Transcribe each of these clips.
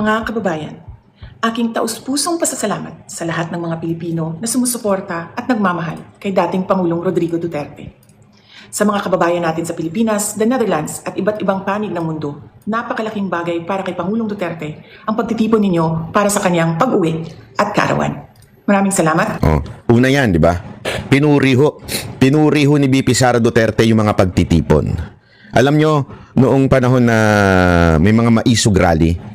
Mga kababayan, aking taus-pusong pasasalamat sa lahat ng mga Pilipino na sumusuporta at nagmamahal kay dating Pangulong Rodrigo Duterte. Sa mga kababayan natin sa Pilipinas, the Netherlands at iba't ibang panig ng mundo, napakalaking bagay para kay Pangulong Duterte ang pagtitipon ninyo para sa kanyang pag-uwi at kaarawan. Maraming salamat. Una yan, di ba? Pinuri ho ni BP Sara Duterte yung mga pagtitipon. Alam nyo, noong panahon na may mga maisog rally,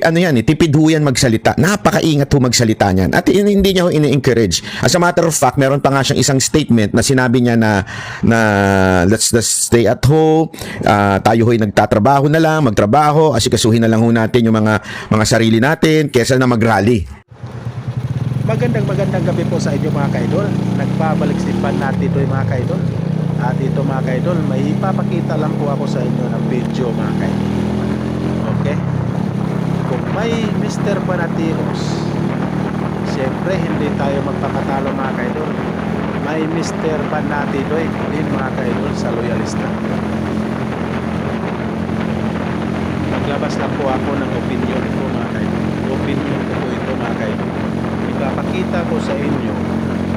ano yan, tipid ho yan magsalita. Napakaingat ho magsalita niyan. At hindi niya ho ini-encourage. As a matter of fact, meron pa nga siyang isang statement na sinabi niya na let's just stay at home, tayo ho'y nagtatrabaho na lang, magtrabaho, asikasuhin na lang ho natin yung mga sarili natin kesa na mag-rally. Magandang gabi po sa inyo mga kaidol. Nagbabalik simpan natin ito mga kaidol. At ito mga kaidol, may ipapakita lang po ako sa inyo ng video mga kaidol. Okay? Kung may Mr. Banatiros, siyempre hindi tayo magpapatalo mga kaidol. May Mr. Banatidoy din mga kaidol sa loyalista. Maglabas lang po ako ng opinion ko mga kaidol. Opinion ko po ito mga kaidol. Ipapakita ko sa inyo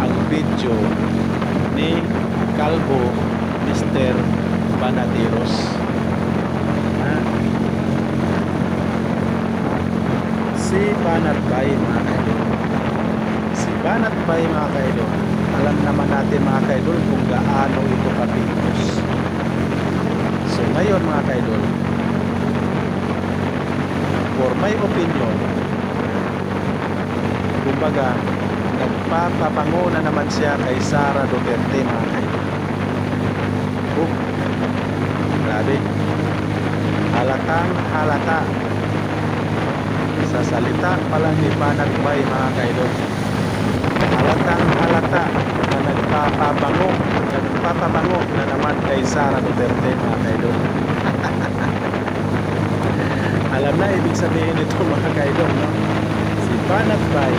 ang video ni Calvo Mr. Banatiros. Si Banatbay mga kaidol. Si Banatbay mga kaidol, alam naman natin mga kaidol kung gaano ito kapigos. So ngayon mga kaidol, for my opinion, kumbaga nagpapapango na naman siya kay Sara Duterte mga kaidol. Grabe, halatang halata sa salita pala ni Banatbay mga kaidol. Halatang halata na nagpapabango na naman kay Sara Duterte mga kaidol. Alam na ibig sabihin ito mga kaidol, no? Si Banatbay,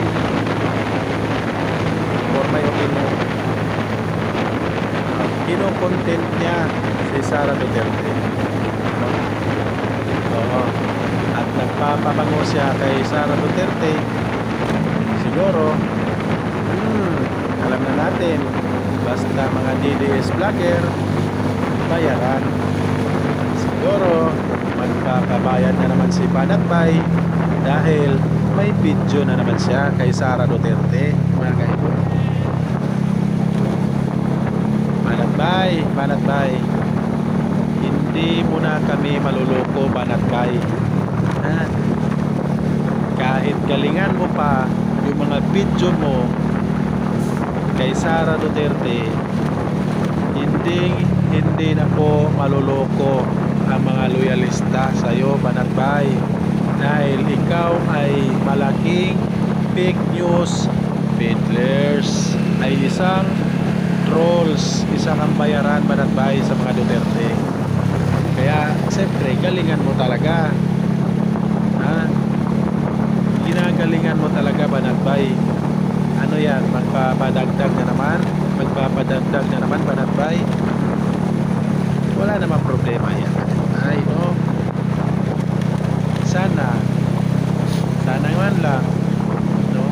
for my opinion, kino-content niya si Sara Duterte, no? Oo. At nagpapabango siya kay Sara Duterte. Siguro alam na natin, basta mga DDS vlogger bayaran. Siguro magpapabayad na naman si Banatbay dahil may video na naman siya kay Sara Duterte mga kaidol. Banatbay, hindi mo na kami maluloko Banatbay. Kahit galingan mo pa yung mga video mo kay Sara Duterte, hindi na po maluloko ang mga loyalista sa iyo Banatbay, dahil ikaw ay malaking fake news peddlers, ay isang trolls, isang ang bayaran Banatbay sa mga Duterte. Kaya siyempre galingan mo talaga, ginagalingan mo talaga Banatbay. Ano yan, magpapadagdag na naman Banatbay. Wala namang problema yan ay no. Sana naman lang, no,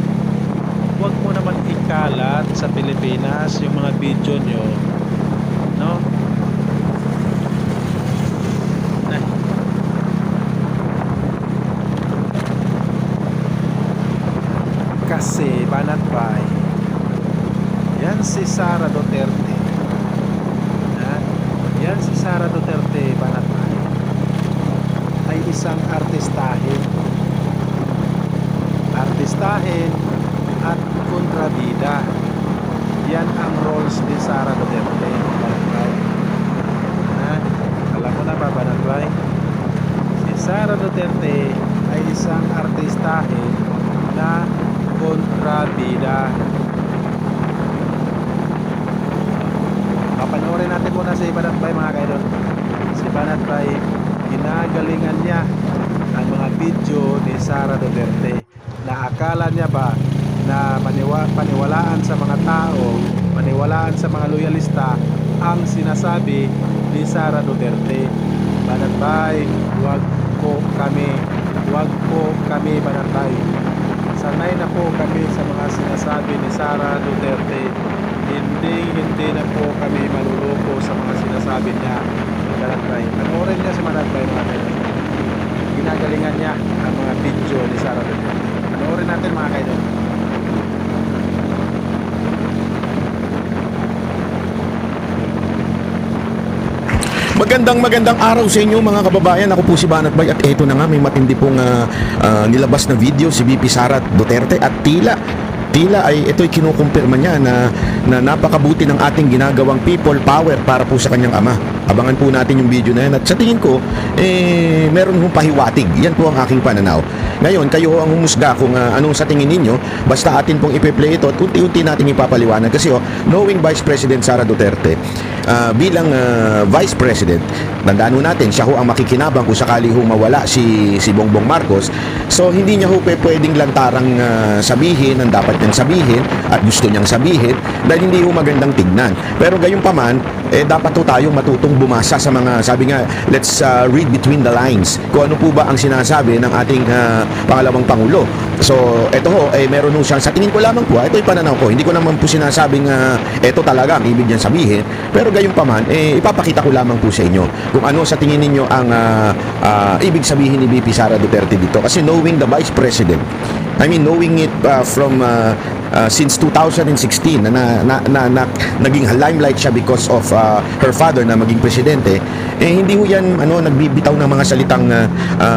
huwag mo naman ikalat sa Pilipinas yung mga video nyo, no. Kasi Banatbay, yan si Sara Duterte, yan si Sara Duterte Banatbay ay isang artistahin at kontrabida. Yan ang roles ni Sara Duterte Banatbay. Alam mo na ba Banatbay? Si Sara Duterte ay isang artistahin na kontrabida. Papanoorin natin muna si Banatbay mga kaidol. Si Banatbay, ginagalingan niya ang mga video ni Sara Duterte na akala niya ba na paniwalaan sa mga tao, paniwalaan sa mga loyalista ang sinasabi ni Sara Duterte. Banatbay, huwag po kami kami Banatbay. Sanay na po kami sa mga sinasabi ni Sara Duterte. Hindi na po kami maluluko sa mga sinasabi niya ni Banatbay. Panoorin niya si Banatbay mga kaidol. Ginagalingan niya ang mga video ni Sara Duterte. Panoorin natin mga kaidol. Magandang araw sa inyo mga kababayan. Ako po si Banatbay at eto na nga may matindi pong nilabas na video si VP Sara Duterte at tila ay ito'y kinukumpirma niya na napakabuti ng ating ginagawang people power para po sa kanyang ama. Abangan po natin yung video na yan at sa tingin ko meron hong pahiwatig. Yan po ang aking pananaw. Ngayon, kayo ho ang humusga kung anong sa tingin ninyo. Basta atin pong ipi-play ito at unti-unti natin ipapaliwanag. Kasi knowing Vice President Sara Duterte, bilang Vice President, tandaan ho natin, siya ho ang makikinabang kung sakali ho mawala si Bongbong Marcos. So, hindi niya ho pwedeng lantarang sabihin ang dapat niyang sabihin at gusto niyang sabihin dahil hindi ho magandang tignan. Pero gayon pa man, dapat ho tayong matutong bumasa sa mga, sabi nga, let's read between the lines. Kung ano po ba ang sinasabi ng ating pangalawang Pangulo. So, ito ho, meron ho siyang, sa tingin ko lamang po, ito'y pananaw ko. Hindi ko naman po sinasabing ito talaga ang ibig niyang sabihin. Pero gayon pa man, ipapakita ko lamang po sa inyo kung ano sa tingin ninyo ang ibig sabihin ni VP Sara Duterte dito. Kasi knowing the Vice President, I mean, knowing it from since 2016 na naging limelight siya because of her father na maging presidente, hindi ho yan nagbibitaw ng mga salitang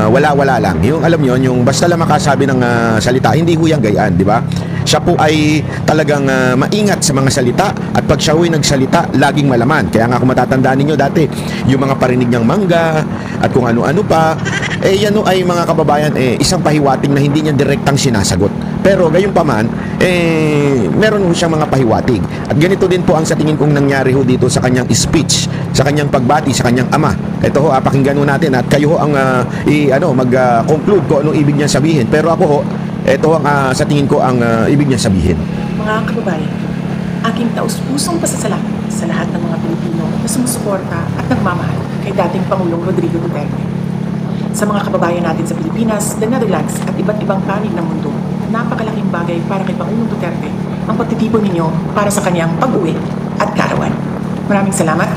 wala-wala lang. Yung alam niyo, yung basta lang makasabi ng salita, hindi ho yan gayaan, di ba? Siya po ay talagang maingat sa mga salita at pag siya ho'y nagsalita, laging malaman. Kaya nga kung matatandaan ninyo dati, yung mga parinig niyang mangga at kung ano-ano pa, yan ay mga kababayan, isang pahiwating na hindi niya direktang sinasagot. Pero gayon pa man, meron ho siyang mga pahiwatig. At ganito din po ang sa tingin kong nangyari ho dito sa kanyang speech, sa kanyang pagbati, sa kanyang ama. Ito ho, pakinggan ho natin at kayo ho ang mag-conclude kung anong ibig niya sabihin. Pero ako ho, ito ang sa tingin ko ang ibig niya sabihin. Mga kababayan, aking taus-pusong pasasalamat sa lahat ng mga Pilipino na sumusuporta at nagmamahal kay dating Pangulong Rodrigo Duterte. Sa mga kababayan natin sa Pilipinas, the Netherlands at iba't ibang panig ng mundo, napakalaking bagay para kay Pangulong Duterte ang pagtitipon ninyo para sa kanyang pag-uwi at karawan. Maraming salamat.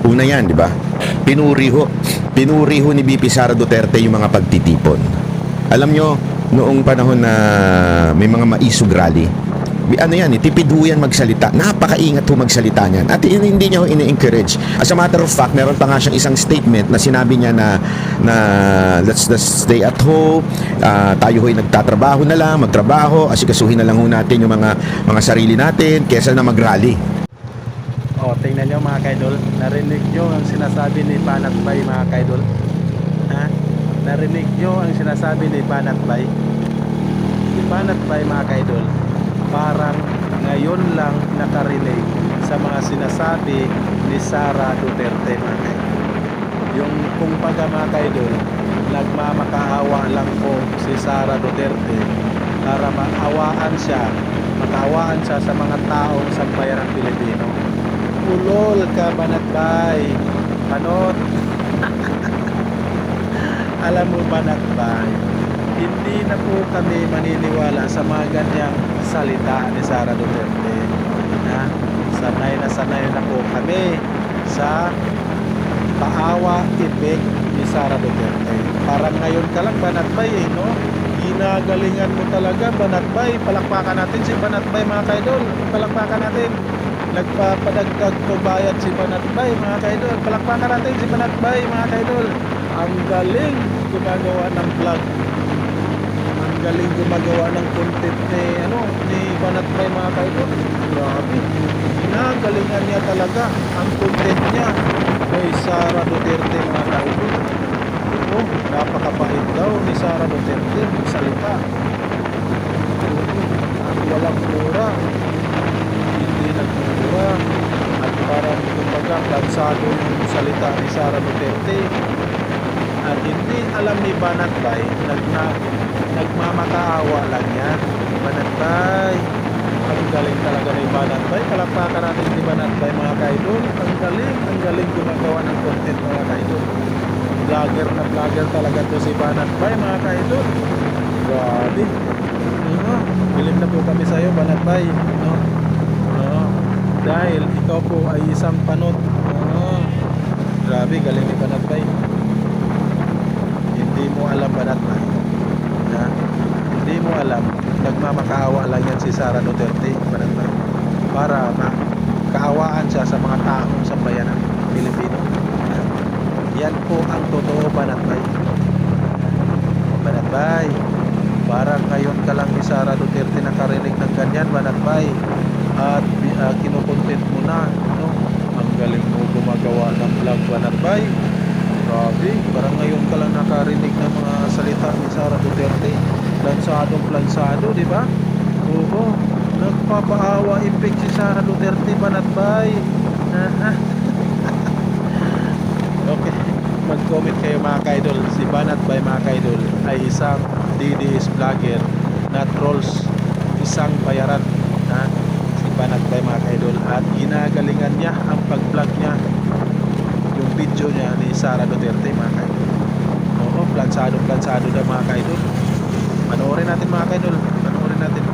Una yan, di ba? Pinuri ho ni VP Sara Duterte yung mga pagtitipon. Alam nyo, noong panahon na may mga maisog rally, tipid ho yan magsalita. Napakaingat ho magsalita niyan. At hindi niya ho ini-encourage. As a matter of fact, meron pa nga siyang isang statement na sinabi niya na let's stay at home, tayo ho'y nagtatrabaho na lang, magtrabaho, asikasuhin na lang ho natin yung mga sarili natin kesa na mag-rally. Tingnan nyo mga kaidol. Narinig nyo ang sinasabi ni Banatbay mga kaidol. Narinig nyo ang sinasabi ni Banatbay. Si Banatbay mga kaidol, parang ngayon lang nakarinig sa mga sinasabi ni Sara Duterte mga kaidol. Yung kumbaga mga kaidol, nagmamakaawa lang po si Sara Duterte para makawaan siya sa mga taong sambayanang Pilipino. Ulol ka Banatbay, panot. Alam mo Banatbay, hindi na po kami maniniwala sa mga ganyang salita ni Sara Duterte. Sanay na po kami sa paawa-ibig ni Sara Duterte. Parang ngayon ka lang Banatbay no? Ginagalingan mo talaga Banatbay. Palakpakan natin si Banatbay mga kaidol. Palakpakan natin. Nagpapadagdag po bayad si Banatbay mga kaidol. Palakpakan natin si Banatbay mga kaidol. Ang galing gumagawa ng vlog. Ang galing gumagawa ng content ni Banatbay mga kaidol. Grabe. Ginagalingan niya talaga ang content niya kay Sara Duterte mga kaidol. Napakabait daw ni Sara Duterte magsalita. At walang mura. Hindi nagmumura. At parang kumbaga lansado yung salita ni Sara Duterte. At hindi alam ni Banatbay, nagmamakaawa lang yan. Banatbay, ang galing talaga ni Banatbay. Palakpakan natin si Banatbay mga kaidol. Ang galing gumagawa ng content mga kaidol. Vlogger na vlogger talaga to si Banatbay mga kaidol. Grabe. Bilib na po kami sa iyo, Banatbay, no? Oo. Dahil ikaw po ay isang panot. Oo. Grabe, galing ni Banatbay. Hindi mo alam, Banatbay. Ha? Hindi mo alam, nagmamakaawa lang yan si Sara Duterte, Banatbay. Para kaawaan siya sa mga taong sambayanan Pilipino. Ha? Yan po ang totoo, Banatbay. Banatbay, parang ngayon ka lang ni Sara Duterte nakarinig ng ganyan, Banatbay. At kinukontent mo na, no? Ang galing mo gumagawa ng vlog, Banatbay. Grabe, parang ngayon ka lang nakarinig ng mga salita ni Sara Duterte. Plansado, di ba? Oo, nagpapaawa effect si Sara Duterte, Banatbay. Okay, mag-comment kayo mga kaidol. Si Banatbay mga kaidol ay isang DDS vlogger na trolls, isang bayaran, ha? Si Banatbay mga kaidol, at ginagalingan niya ang pag-vlog niya, yung video niya ni Sara Duterte mga kaidol. Oo, plansado na mga kaidol. Panoorin natin mga kaidol, panoorin natin.